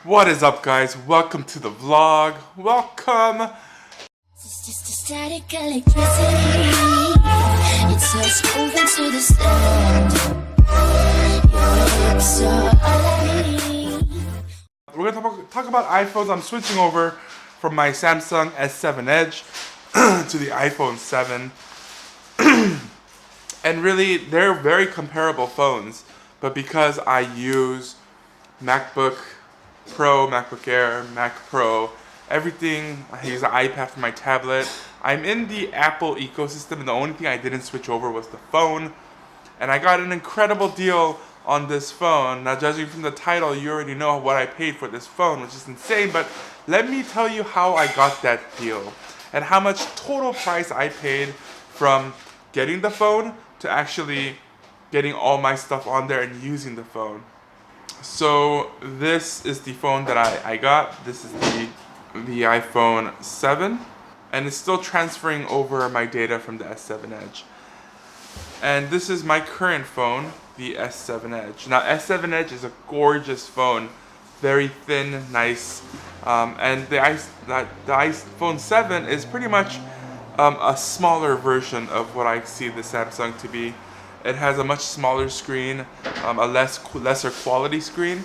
What is up, guys? Welcome to the vlog. Welcome. It's just a static electricity. It's us moving to the sound. Your lips are all I need. We're gonna talk about iPhones. I'm switching over from my Samsung S7 Edge to the iPhone 7. And really, they're very comparable phones. But because I use MacBook Pro, MacBook Air, Mac Pro, everything, I use an iPad for my tablet. I'm in the Apple ecosystem, and the only thing I didn't switch over was the phone. And I got an incredible deal on this phone. Now, judging from the title, you already know what I paid for this phone, which is insane. But let me tell you how I got that deal and how much total price I paid from getting the phone to actually getting all my stuff on there and using the phone. So this is the phone that I got. This is the iPhone 7, and it's still transferring over my data from the S7 Edge. And this is my current phone, the S7 Edge. Now, S7 Edge is a gorgeous phone, very thin, nice, and the iPhone 7 is pretty much a smaller version of what I see the Samsung to be. It has a much smaller screen, a lesser quality screen,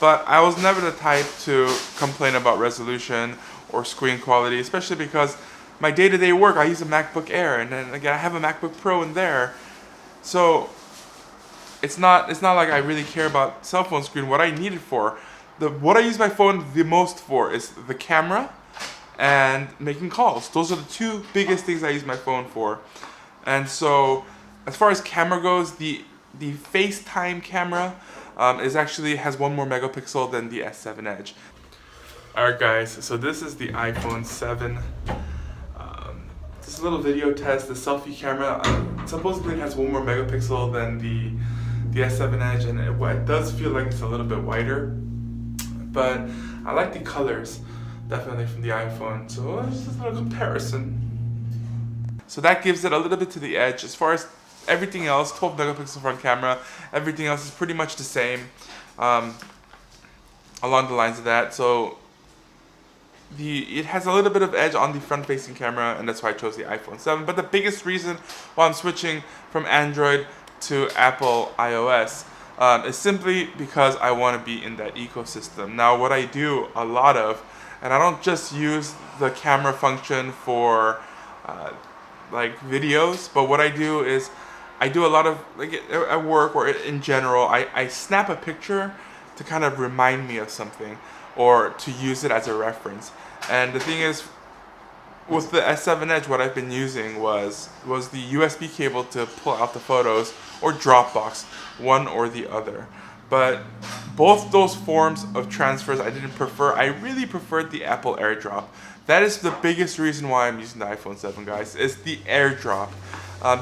but I was never the type to complain about resolution or screen quality, especially because my day-to-day work, I use a MacBook Air, and then again I have a MacBook Pro in there, so it's not like I really care about cell phone screen. What I need it for, what I use my phone the most for is the camera and making calls. Those are the two biggest things I use my phone for. And so as far as camera goes, the FaceTime camera has one more megapixel than the S7 Edge. Alright guys, so this is the iPhone 7. This is a little video test. The selfie camera supposedly has one more megapixel than the S7 Edge, and it does feel like it's a little bit wider. But I like the colors, definitely, from the iPhone. So it's just a little comparison. So that gives it a little bit to the Edge. As far as everything else, 12 megapixel front camera, everything else is pretty much the same, along the lines of that. So it has a little bit of edge on the front facing camera, and that's why I chose the iPhone 7. But the biggest reason why I'm switching from Android to Apple iOS is simply because I want to be in that ecosystem. Now, what I do a lot of, and I don't just use the camera function for like videos, but what I do is I do a lot of, like at work or in general, I snap a picture to kind of remind me of something or to use it as a reference. And the thing is, with the S7 Edge, what I've been using was the USB cable to pull out the photos, or Dropbox, one or the other. But both those forms of transfers I didn't prefer. I really preferred the Apple AirDrop. That is the biggest reason why I'm using the iPhone 7, guys, is the AirDrop.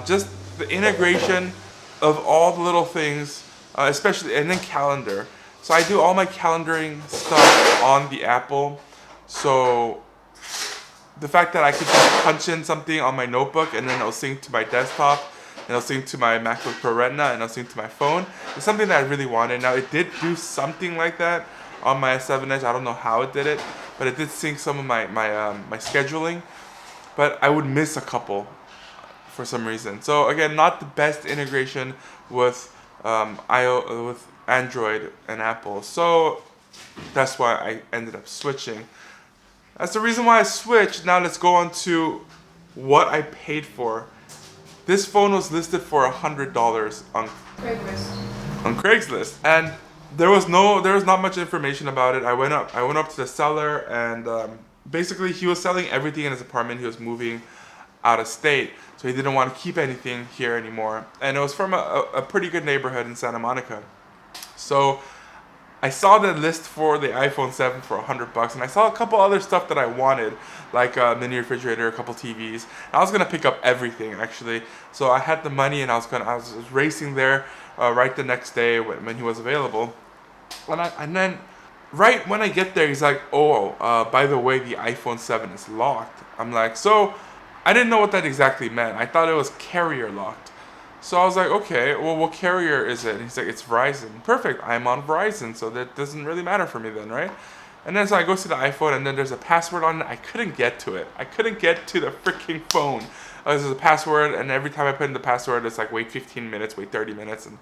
Just the integration of all the little things, especially, and then calendar. So I do all my calendaring stuff on the Apple. So the fact that I could just punch in something on my notebook and then it'll sync to my desktop, and it'll sync to my MacBook Pro Retina, and it'll sync to my phone, is something that I really wanted. Now, it did do something like that on my S7 Edge. I don't know how it did it, but it did sync some of my scheduling. But I would miss a couple for some reason. So again, not the best integration with with Android and Apple. So that's why I ended up switching. That's the reason why I switched. Now let's go on to what I paid for. This phone was listed for $100 on Craigslist, and there was not much information about it. I went up to the seller, and basically he was selling everything in his apartment. He was moving out of state, so he didn't want to keep anything here anymore. And it was from a pretty good neighborhood in Santa Monica. So I saw the list for the iPhone 7 for $100, and I saw a couple other stuff that I wanted, like a mini refrigerator, a couple TVs. And I was gonna pick up everything, actually. So I had the money, and I was racing there right the next day when he was available. And then right when I get there, he's like, "Oh, by the way, the iPhone 7 is locked." I'm like, so I didn't know what that exactly meant. I thought it was carrier locked. So I was like, okay, well, what carrier is it? And he's like, it's Verizon. Perfect, I'm on Verizon, so that doesn't really matter for me then, right? And then so I go to the iPhone, and then there's a password on it. I couldn't get to it. I couldn't get to the freaking phone. There's a password, and every time I put in the password, it's like wait 15 minutes, wait 30 minutes, and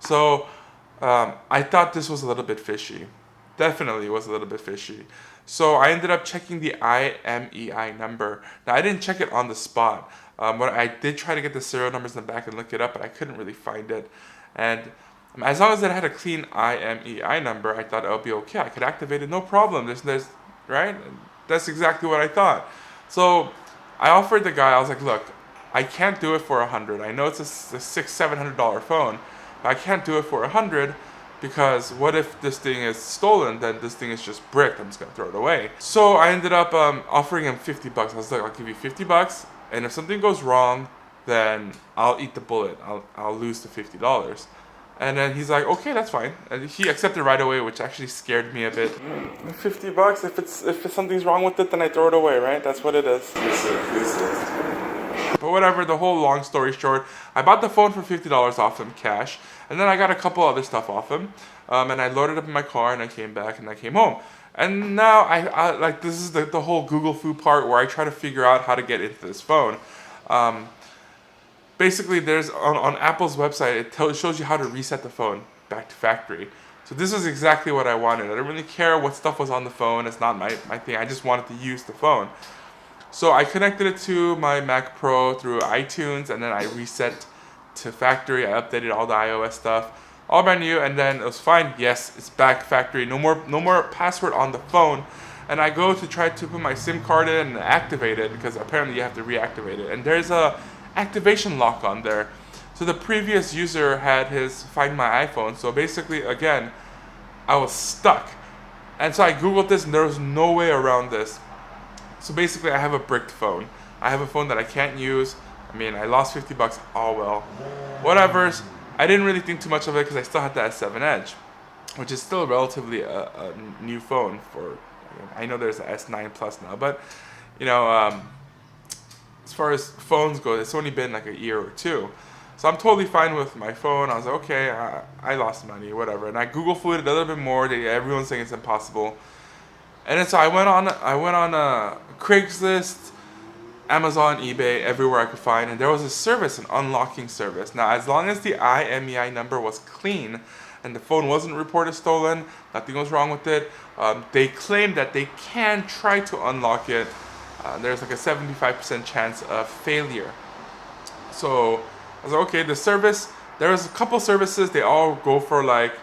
so I thought this was a little bit fishy. Definitely was a little bit fishy. So I ended up checking the IMEI number. Now I didn't check it on the spot. But I did try to get the serial numbers in the back and look it up, but I couldn't really find it. And as long as it had a clean IMEI number, I thought it would be okay. I could activate it, no problem. There's right? That's exactly what I thought. So I offered the guy. I was like, look, I can't do it for $100. I know it's a $600-700 phone, but I can't do it for $100 because what if this thing is stolen? Then this thing is just bricked. I'm just gonna throw it away. So I ended up offering him $50. I was like, I'll give you $50. And if something goes wrong, then I'll eat the bullet. I'll lose the $50. And then he's like, okay, that's fine. And he accepted right away, which actually scared me a bit. $50. If something's wrong with it, then I throw it away, right? That's what it is. But whatever. The whole long story short, I bought the phone for $50 off him cash, and then I got a couple other stuff off him. And I loaded up in my car, and I came back, and I came home. And now I like this is the whole Google Foo part where I try to figure out how to get into this phone. Basically, there's on Apple's website it shows you how to reset the phone back to factory. So this is exactly what I wanted. I didn't really care what stuff was on the phone. It's not my thing. I just wanted to use the phone. So I connected it to my Mac Pro through iTunes, and then I reset to factory. I updated all the iOS stuff. All brand new, and then it was fine. Yes, it's back factory. No more password on the phone. And I go to try to put my SIM card in and activate it because apparently you have to reactivate it. And there's a activation lock on there. So the previous user had his Find My iPhone. So basically, again, I was stuck. And so I googled this, and there was no way around this. So basically, I have a bricked phone. I have a phone that I can't use. I mean, I lost $50. Oh well, whatever's. I didn't really think too much of it because I still had the S7 Edge, which is still relatively a new phone for. I know there's an S9 Plus now, but you know, as far as phones go, it's only been like a year or two. So I'm totally fine with my phone. I was like, okay, I lost money, whatever. And I Google fluted a little bit more. Everyone's saying it's impossible. And then so I went on Craigslist, Amazon, eBay, everywhere I could find, and there was a service, an unlocking service. Now, as long as the IMEI number was clean and the phone wasn't reported stolen, nothing was wrong with it, they claimed that they can try to unlock it. There's like a 75% chance of failure. So I was like, okay, the service, there was a couple services, they all go for like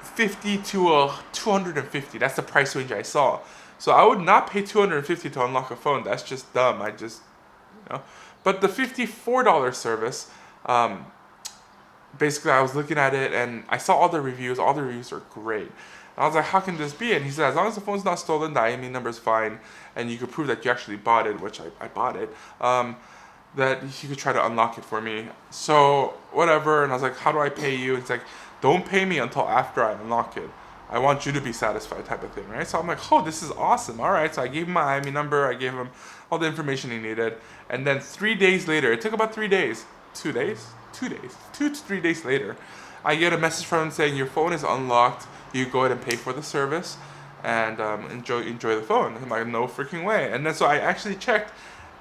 50 to 250. That's the price range I saw. So I would not pay $250 to unlock a phone. That's just dumb. But the $54 service, basically I was looking at it and I saw all the reviews. All the reviews are great. And I was like, how can this be? And he said, as long as the phone's not stolen, the IMEI number is fine, and you could prove that you actually bought it, which I bought it. That he could try to unlock it for me. So whatever. And I was like, how do I pay you? It's like, don't pay me until after I unlock it. I want you to be satisfied, type of thing, right? So I'm like, oh, this is awesome. All right. So I gave him my IMEI number. I gave him all the information he needed. And then 3 days later, it took about 3 days. 2 days? 2 days. 2 to 3 days later, I get a message from him saying, your phone is unlocked. You go ahead and pay for the service and enjoy the phone. I'm like, no freaking way. And then so I actually checked.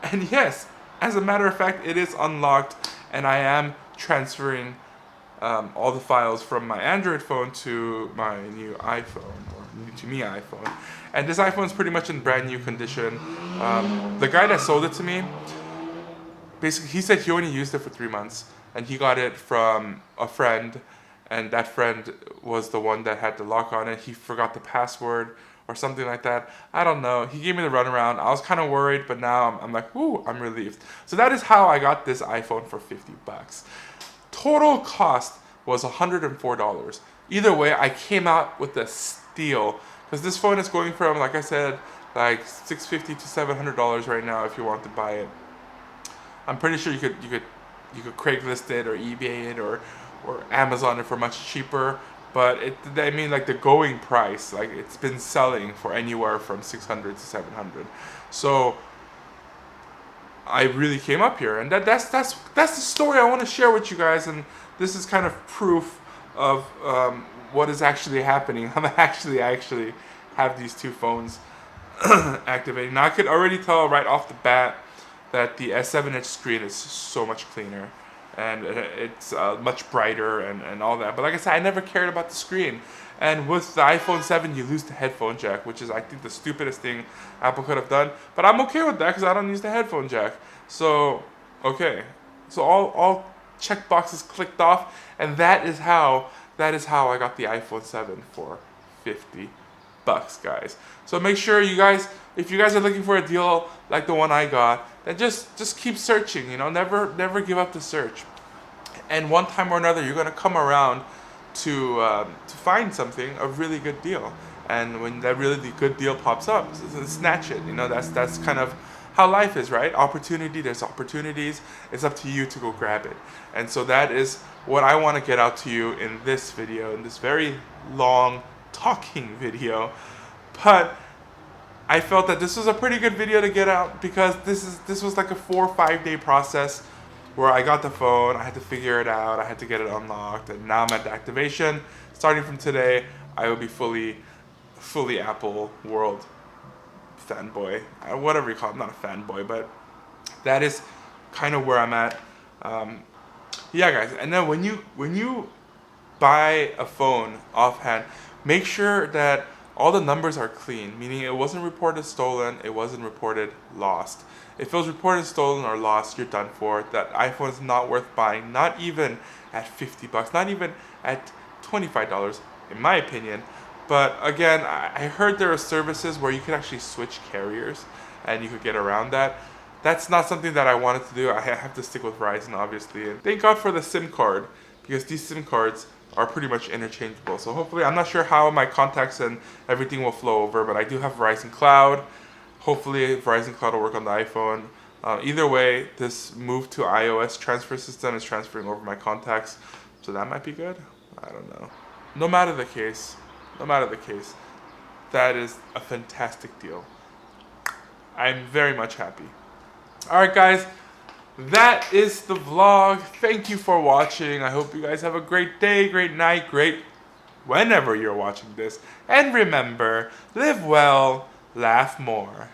And yes, as a matter of fact, it is unlocked. And I am transferring all the files from my Android phone to my new iPhone, or to me iPhone. And this iPhone is pretty much in brand new condition. The guy that sold it to me, basically he said he only used it for 3 months, and he got it from a friend, and that friend was the one that had the lock on it. He forgot the password or something like that. I don't know. He gave me the runaround. I was kind of worried, but now I'm like, ooh, I'm relieved. So that is how I got this iPhone for $50. Total cost was $104. Either way, I came out with a steal because this phone is going from, like I said, like $650 to $700 right now if you want to buy it. I'm pretty sure you could Craigslist it or eBay it or Amazon it for much cheaper. But I mean, like the going price, like it's been selling for anywhere from $600 to $700. So I really came up here, and that's the story I want to share with you guys. And this is kind of proof of what is actually happening. I actually have these two phones activating. Now I could already tell right off the bat that the S7-inch screen is so much cleaner, and it's much brighter and all that. But like I said, I never cared about the screen. And with the iPhone 7, you lose the headphone jack, which is, I think, the stupidest thing Apple could have done. But I'm okay with that because I don't use the headphone jack. So, okay. So all check boxes clicked off, and that is how I got the iPhone 7 for $50, guys. So make sure you guys, if you guys are looking for a deal like the one I got, then just keep searching. You know, never give up the search. And one time or another, you're gonna come around to find something, a really good deal. And when that really good deal pops up, snatch it. You know, that's kind of how life is, right? Opportunity, there's opportunities. It's up to you to go grab it. And so that is what I want to get out to you in this video, in this very long talking video. But I felt that this was a pretty good video to get out because this was like a 4 or 5 day process where I got the phone, I had to figure it out, I had to get it unlocked, and now I'm at the activation. Starting from today, I will be fully Apple world fanboy, whatever you call it. I'm not a fanboy, but that is kind of where I'm at. Yeah, guys. And then when you buy a phone offhand, make sure that all the numbers are clean, meaning it wasn't reported stolen, it wasn't reported lost. If it was reported stolen or lost, you're done for. That iPhone is not worth buying, not even at $50, not even at $25, in my opinion. But again, I heard there are services where you could actually switch carriers and you could get around that. That's not something that I wanted to do. I have to stick with Verizon, obviously. And thank God for the SIM card, because these SIM cards are pretty much interchangeable. So hopefully, I'm not sure how my contacts and everything will flow over, but I do have Verizon Cloud. Hopefully, Verizon Cloud will work on the iPhone. Either way, this move to iOS transfer system is transferring over my contacts, so that might be good. I don't know. No matter the case, that is a fantastic deal. I'm very much happy. Alright guys, that is the vlog. Thank you for watching. I hope you guys have a great day, great night, great whenever you're watching this. And remember, live well, laugh more.